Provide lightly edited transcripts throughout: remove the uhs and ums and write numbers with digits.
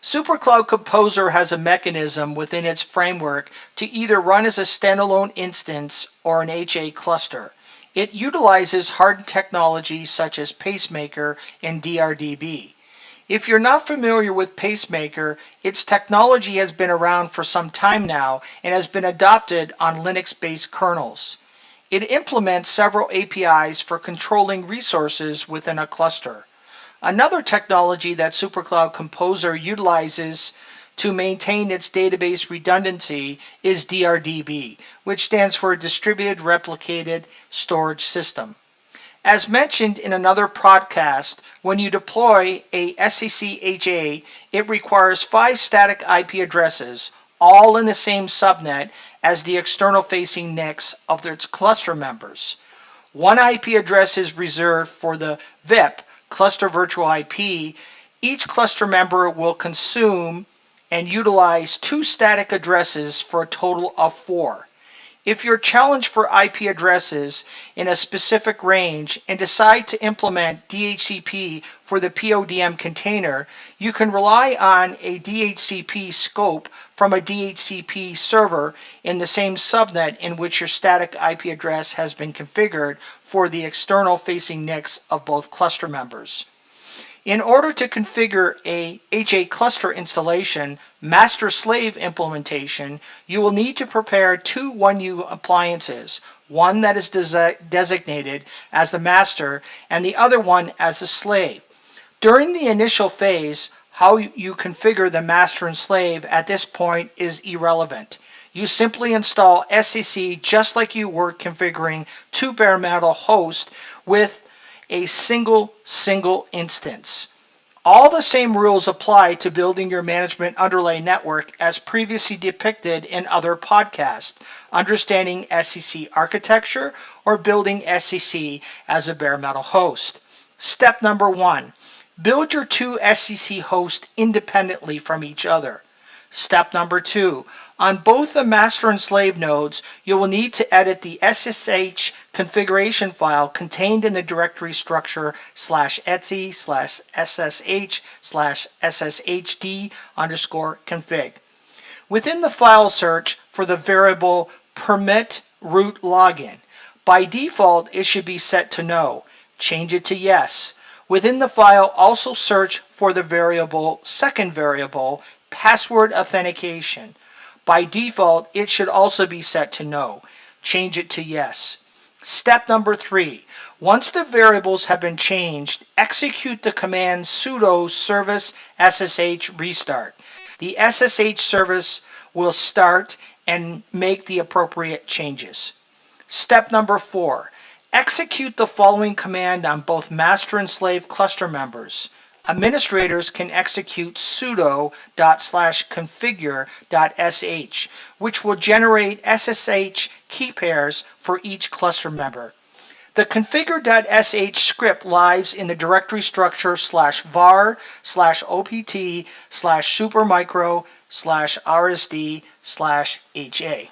SuperCloud Composer has a mechanism within its framework to either run as a standalone instance or an HA cluster. It utilizes hardened technology such as Pacemaker and DRDB. If you're not familiar with Pacemaker, its technology has been around for some time now and has been adopted on Linux-based kernels. It implements several APIs for controlling resources within a cluster. Another technology that SuperCloud Composer utilizes to maintain its database redundancy is DRDB, which stands for Distributed Replicated Storage System. As mentioned in another podcast, when you deploy a SSH, it requires 5 static IP addresses, all in the same subnet as the external-facing NICs of its cluster members. One IP address is reserved for the VIP, cluster virtual IP. Each cluster member will consume and utilize 2 static addresses for a total of 4. If you're challenged for IP addresses in a specific range and decide to implement DHCP for the PODM container, you can rely on a DHCP scope from a DHCP server in the same subnet in which your static IP address has been configured for the external facing NICs of both cluster members. In order to configure a HA cluster installation, master-slave implementation, you will need to prepare 2 1U appliances, one that is designated as the master and the other one as the slave. During the initial phase, how you configure the master and slave at this point is irrelevant. You simply install SCC just like you were configuring 2 bare metal hosts with a single instance. All the same rules apply to building your management underlay network as previously depicted in other podcasts, understanding SCC architecture or building SCC as a bare metal host. Step number 1, build your 2 SCC hosts independently from each other. Step number 2, on both the master and slave nodes, you will need to edit the SSH configuration file contained in the directory structure /etc/ssh/sshd_config. Within the file, search for the variable permit root login. By default, it should be set to no. Change it to yes. Within the file, also search for the second variable, password authentication. By default, it should also be set to no. Change it to yes. Step number 3. Once the variables have been changed, execute the command sudo service SSH restart. The SSH service will start and make the appropriate changes. Step number 4. Execute the following command on both master and slave cluster members. Administrators can execute sudo./configure.sh, which will generate SSH key pairs for each cluster member. The configure.sh script lives in the directory structure /var/opt/supermicro/rsd/ha.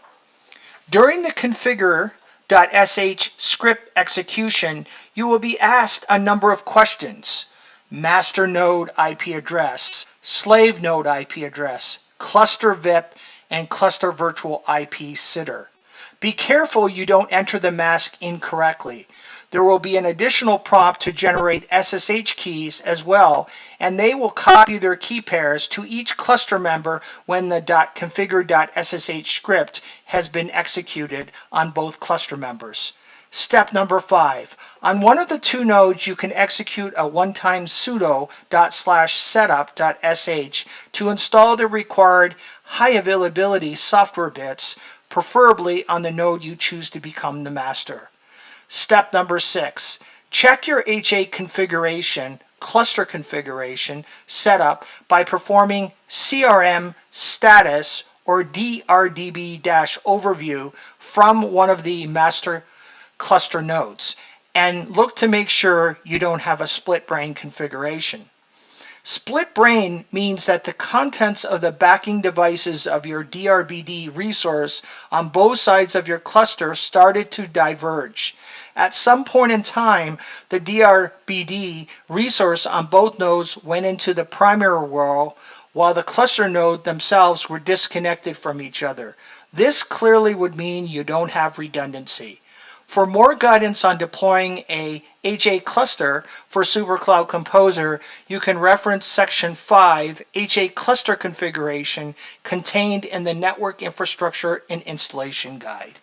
During the configure.sh script execution, you will be asked a number of questions. Master node IP address, slave node IP address, cluster VIP, and cluster virtual IP sitter. Be careful you don't enter the mask incorrectly. There will be an additional prompt to generate SSH keys as well, and they will copy their key pairs to each cluster member when the .configure.sh script has been executed on both cluster members. Step number 5. On one of the 2 nodes, you can execute a one-time sudo./setup.sh to install the required high availability software bits, preferably on the node you choose to become the master. Step number 6. Check your HA configuration, cluster configuration, setup by performing CRM status or DRDB-overview from one of the master cluster nodes, and look to make sure you don't have a split brain configuration. Split brain means that the contents of the backing devices of your DRBD resource on both sides of your cluster started to diverge. At some point in time, the DRBD resource on both nodes went into the primary world, while the cluster node themselves were disconnected from each other. This clearly would mean you don't have redundancy. For more guidance on deploying a HA cluster for SuperCloud Composer, you can reference Section 5, HA Cluster Configuration, contained in the Network Infrastructure and Installation Guide.